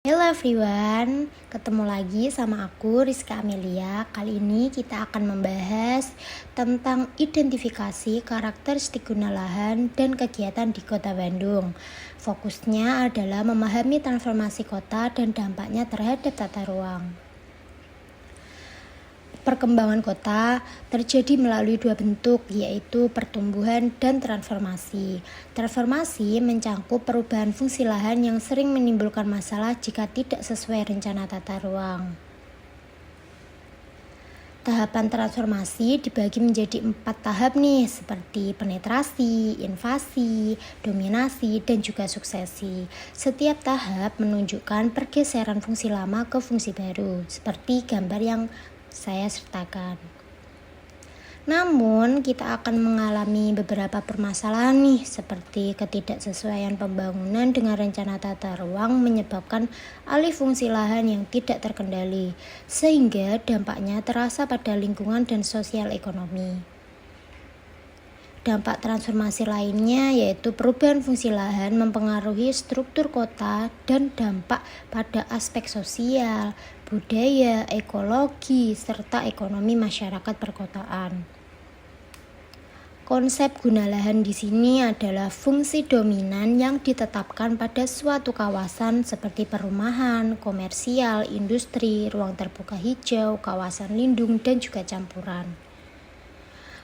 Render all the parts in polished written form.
Hello everyone, ketemu lagi sama aku Rizka Amelia. Kali ini kita akan membahas tentang identifikasi karakteristik guna lahan dan kegiatan di Kota Bandung. Fokusnya adalah memahami transformasi kota dan dampaknya terhadap tata ruang. Perkembangan kota terjadi melalui dua bentuk, yaitu pertumbuhan dan transformasi. Transformasi mencangkup perubahan fungsi lahan yang sering menimbulkan masalah jika tidak sesuai rencana tata ruang. Tahapan transformasi dibagi menjadi 4 tahap nih, seperti penetrasi, invasi, dominasi, dan juga suksesi. Setiap tahap menunjukkan pergeseran fungsi lama ke fungsi baru, seperti gambar yang saya sertakan. Namun, kita akan mengalami beberapa permasalahan nih, seperti ketidaksesuaian pembangunan dengan rencana tata ruang menyebabkan alih fungsi lahan yang tidak terkendali, sehingga dampaknya terasa pada lingkungan dan sosial ekonomi. Dampak transformasi lainnya yaitu perubahan fungsi lahan mempengaruhi struktur kota dan dampak pada aspek sosial, budaya, ekologi, serta ekonomi masyarakat perkotaan. Konsep guna lahan di sini adalah fungsi dominan yang ditetapkan pada suatu kawasan seperti perumahan, komersial, industri, ruang terbuka hijau, kawasan lindung, dan juga campuran.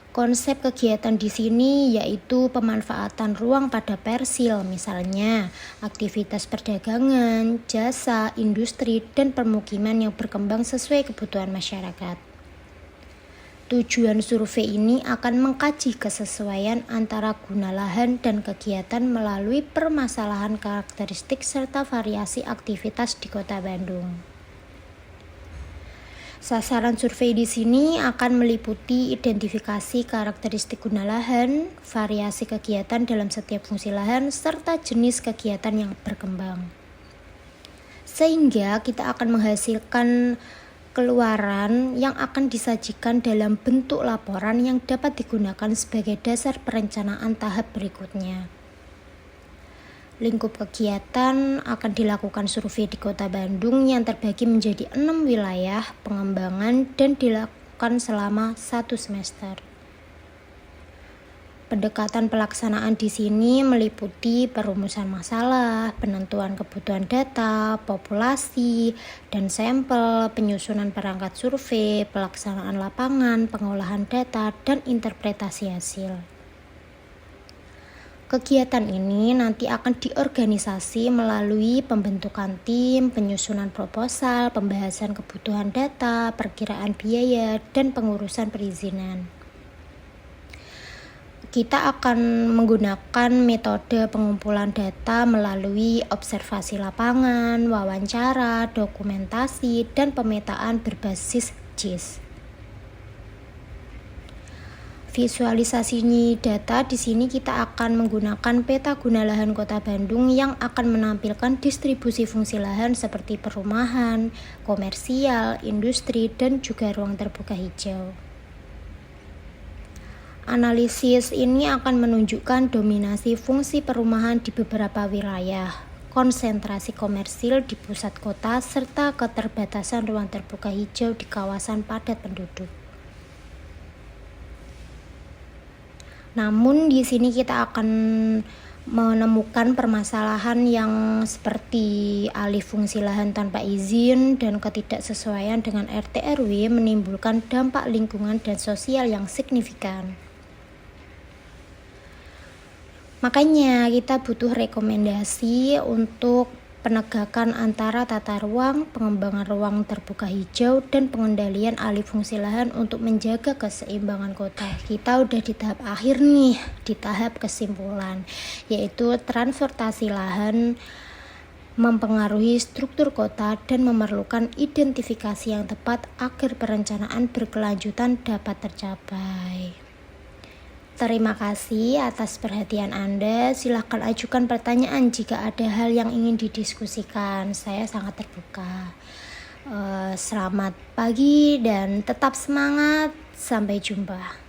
Konsep kegiatan di sini yaitu pemanfaatan ruang pada persil, misalnya aktivitas perdagangan, jasa, industri, dan permukiman yang berkembang sesuai kebutuhan masyarakat. Tujuan survei ini akan mengkaji kesesuaian antara guna lahan dan kegiatan melalui permasalahan karakteristik serta variasi aktivitas di Kota Bandung. Sasaran survei di sini akan meliputi identifikasi karakteristik guna lahan, variasi kegiatan dalam setiap fungsi lahan, serta jenis kegiatan yang berkembang. Sehingga kita akan menghasilkan keluaran yang akan disajikan dalam bentuk laporan yang dapat digunakan sebagai dasar perencanaan tahap berikutnya. Lingkup kegiatan akan dilakukan survei di Kota Bandung yang terbagi menjadi 6 wilayah pengembangan dan dilakukan selama 1 semester. Pendekatan pelaksanaan di sini meliputi perumusan masalah, penentuan kebutuhan data, populasi, dan sampel, penyusunan perangkat survei, pelaksanaan lapangan, pengolahan data, dan interpretasi hasil. Kegiatan ini nanti akan diorganisasi melalui pembentukan tim, penyusunan proposal, pembahasan kebutuhan data, perkiraan biaya, dan pengurusan perizinan. Kita akan menggunakan metode pengumpulan data melalui observasi lapangan, wawancara, dokumentasi, dan pemetaan berbasis JIS. Visualisasi data di sini kita akan menggunakan peta guna lahan Kota Bandung yang akan menampilkan distribusi fungsi lahan seperti perumahan, komersial, industri, dan juga ruang terbuka hijau. Analisis ini akan menunjukkan dominasi fungsi perumahan di beberapa wilayah, konsentrasi komersil di pusat kota, serta keterbatasan ruang terbuka hijau di kawasan padat penduduk. Namun di sini kita akan menemukan permasalahan yang seperti alih fungsi lahan tanpa izin dan ketidaksesuaian dengan RT RW menimbulkan dampak lingkungan dan sosial yang signifikan. Makanya kita butuh rekomendasi untuk penegakan antara tata ruang, pengembangan ruang terbuka hijau, dan pengendalian alih fungsi lahan untuk menjaga keseimbangan kota. Kita udah di tahap akhir nih, di tahap kesimpulan, yaitu transportasi lahan mempengaruhi struktur kota dan memerlukan identifikasi yang tepat agar perencanaan berkelanjutan dapat tercapai. Terima kasih atas perhatian Anda. Silakan ajukan pertanyaan jika ada hal yang ingin didiskusikan. Saya sangat terbuka. Selamat pagi dan tetap semangat. Sampai jumpa.